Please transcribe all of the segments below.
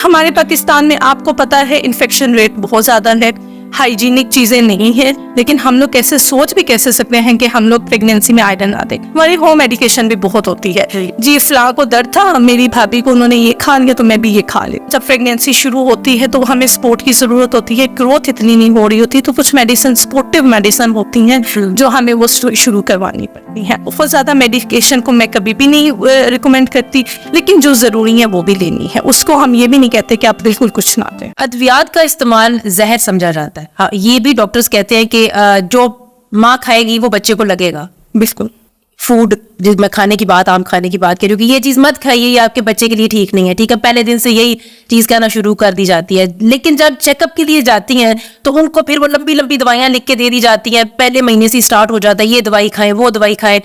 हमारे पाकिस्तान में आपको पता है इन्फेक्शन रेट बहुत ज़्यादा है, हाइजीनिक चीज़ें नहीं है, लेकिन हम लोग कैसे सोच भी कैसे सकते हैं कि हम लोग प्रेगनेंसी में आयरन ना दें। हमारी होम मेडिकेशन भी बहुत होती है। जी फलां को दर्द था, मेरी भाभी को उन्होंने ये खा लिया तो मैं भी ये खा ली। जब प्रेगनेंसी शुरू होती है तो हमें सपोर्ट की जरूरत होती है, ग्रोथ इतनी नहीं हो रही होती, तो कुछ मेडिसिन सपोर्टिव मेडिसिन होती हैं जो हमें वो शुरू करवानी पड़ती है। बहुत ज्यादा मेडिकेशन को मैं कभी भी नहीं रिकमेंड करती, लेकिन जो जरूरी है वो भी लेनी है। उसको हम ये भी नहीं कहते कि आप बिल्कुल कुछ ना दें। अद्वियात का इस्तेमाल जहर समझा जाता है। हाँ, ये भी डॉक्टर्स कहते हैं कि जो माँ खाएगी वो बच्चे को लगेगा। बिल्कुल फूड जिसमें खाने की बात, आम खाने की बात करें कि ये चीज मत खाइए, ये आपके बच्चे के लिए ठीक नहीं है, ठीक है, पहले दिन से यही चीज कहना शुरू कर दी जाती है। लेकिन जब चेकअप के लिए जाती हैं तो उनको फिर वो लंबी लंबी दवाइयां लिख के दे दी जाती हैं, पहले महीने से स्टार्ट हो जाता है ये दवाई खाएं वो दवाई खाएं।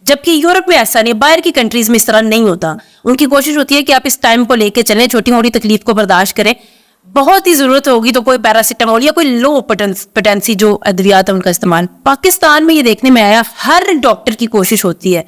जबकि यूरोप में ऐसा नहीं, बाहर की कंट्रीज में इस तरह नहीं होता। उनकी कोशिश होती है कि आप इस टाइम को लेके चलें, छोटी मोटी तकलीफ को बर्दाश्त करें, बहुत ही जरूरत होगी तो कोई पैरासिटामोल या कोई लो पोटेंसी जो अद्वियात है उनका इस्तेमाल। पाकिस्तान में ये देखने में आया, हर डॉक्टर की कोशिश होती है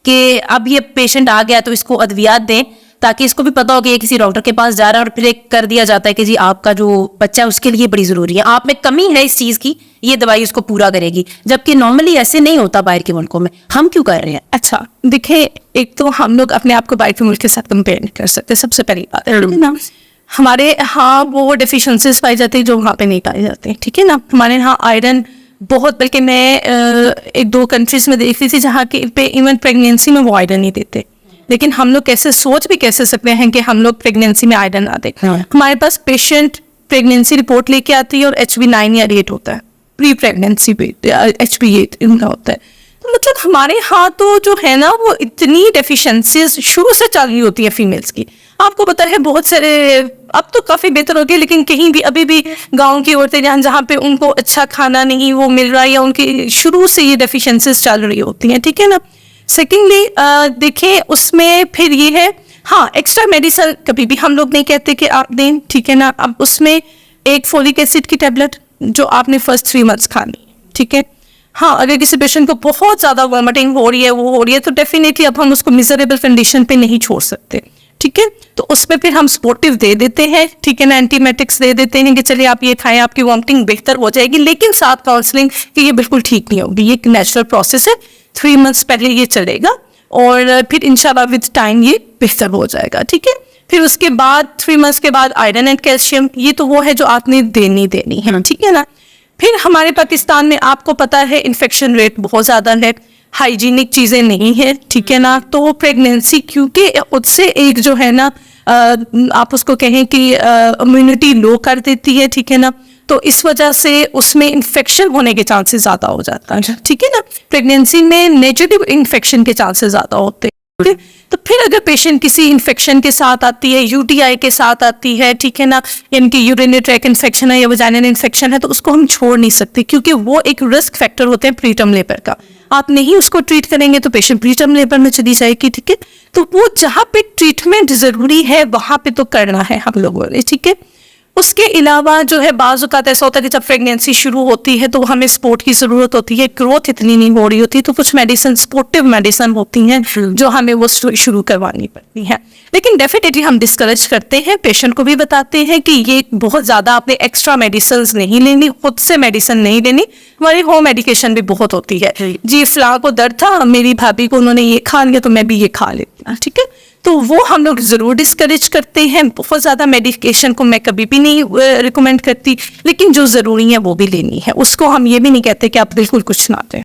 कि अब ये पेशेंट आ गया तो इसको अद्वियात दें, ताकि इसको भी पता हो कि ये किसी डॉक्टर के पास जा रहा है और फिर एक कर दिया जाता है कि जी आपका जो बच्चा है उसके लिए बड़ी जरूरी है, आप में कमी है इस चीज की, ये दवाई उसको पूरा करेगी। जबकि नॉर्मली ऐसे नहीं होता बाहर के मुल्कों में। हम क्यों कर रहे हैं? अच्छा देखिए, एक तो हम लोग अपने आप को बाहर के मुल्क के साथ कंपेयर नहीं कर सकते, सबसे पहली बात है ना। हमारे यहाँ वो डेफिशिएंसीज पाई जाती है जो वहाँ पे नहीं पाई जाती, ठीक है ना। हमारे यहाँ आयरन बहुत, बल्कि मैं एक दो कंट्रीज में देखती थी जहाँ के पे इवन प्रेगनेंसी में वो आयरन नहीं देते, लेकिन हम लोग कैसे सोच भी कैसे सकते हैं कि हम लोग प्रेगनेंसी में आयरन ना दें। हमारे पास पेशेंट प्रेगनेंसी रिपोर्ट लेके आती है और HB9 या 8 होता है, प्री प्रेगनेंसी HB8 इनका होता है। तो मतलब हमारे यहाँ तो जो है ना वो इतनी डेफिशिएंसीज शुरू से चल रही होती है फीमेल्स की। आपको पता है बहुत सारे, अब तो काफी बेहतर हो गया, लेकिन कहीं भी अभी भी गांव की औरतें जहाँ पे उनको अच्छा खाना नहीं वो मिल रहा है, या उनकी शुरू से ये डेफिशिएंसीज चल रही होती हैं, ठीक है ना। सेकेंडली देखें उसमें फिर ये है, हाँ एक्स्ट्रा मेडिसिन कभी भी हम लोग नहीं कहते कि आप दें, ठीक है ना। अब उसमें एक फोलिक एसिड की टेबलेट जो आपने फर्स्ट 3 मंथ्स खानी, ठीक है। हाँ, अगर किसी पेशेंट को बहुत ज्यादा वॉमिटिंग हो रही है, वो हो रही है, तो डेफिनेटली अब हम उसको मिजरेबल कंडीशन पे नहीं छोड़ सकते, ठीक है। तो उसमें फिर हम सपोर्टिव दे देते हैं, ठीक है ना, एंटीमेटिक्स दे देते हैं कि चलिए आप ये खाएं, आपकी वॉमिटिंग बेहतर हो जाएगी, लेकिन साथ काउंसलिंग कि ये बिल्कुल ठीक नहीं होगी, ये एक नेचुरल प्रोसेस है, 3 मंथ्स पहले ये चलेगा और फिर इंशाल्लाह विद टाइम ये बेहतर हो जाएगा, ठीक है। फिर उसके बाद 3 मंथ्स के बाद आयरन एंड कैल्शियम, ये तो वो है जो आपने देनी है, ठीक है ना। फिर हमारे पाकिस्तान में आपको पता है इन्फेक्शन रेट बहुत ज़्यादा है, हाइजीनिक चीज़ें नहीं है, ठीक है ना। तो प्रेगनेंसी क्योंकि उससे एक जो है ना आप उसको कहें कि इम्यूनिटी लो कर देती है, ठीक है ना। तो इस वजह से उसमें इन्फेक्शन होने के चांसेस ज़्यादा हो जाता है, ठीक है ना। प्रेगनेंसी में नेगेटिव इन्फेक्शन के चांसेस ज़्यादा होते हैं। तो फिर अगर पेशेंट किसी इन्फेक्शन के साथ आती है, UTI के साथ आती है, ठीक है ना, यानी कि यूरिनरी ट्रैक इन्फेक्शन है या वजाइनल इन्फेक्शन है, तो उसको हम छोड़ नहीं सकते, क्योंकि वो एक रिस्क फैक्टर होते हैं प्रीटर्म लेबर का। आप नहीं उसको ट्रीट करेंगे तो पेशेंट प्रीटर्म लेबर में चली जाएगी, ठीक है। तो वो जहाँ पे ट्रीटमेंट जरूरी है वहां पे तो करना है हम लोगों ने, ठीक है। उसके अलावा जो है बाज़ औक़ात ऐसा होता है कि जब प्रेगनेंसी शुरू होती है तो हमें सपोर्ट की ज़रूरत होती है, ग्रोथ इतनी नहीं हो रही होती, तो कुछ मेडिसिन सपोर्टिव मेडिसिन होती हैं जो हमें वो शुरू करवानी पड़ती हैं। लेकिन डेफिनेटली हम डिस्करेज करते हैं, पेशेंट को भी बताते हैं कि ये बहुत ज़्यादा आपने एक्स्ट्रा मेडिसिन नहीं लेनी, खुद से मेडिसिन नहीं लेनी। हमारी होम मेडिकेशन भी बहुत होती है। जी फलां को दर्द था, मेरी भाभी को उन्होंने ये खा लिया तो मैं भी ये खा लेती, ठीक है। तो वो हम लोग जरूर डिस्करेज करते हैं। बहुत ज़्यादा मेडिकेशन को मैं कभी भी नहीं रिकमेंड करती, लेकिन जो ज़रूरी है वो भी लेनी है। उसको हम ये भी नहीं कहते कि आप बिल्कुल कुछ ना दें।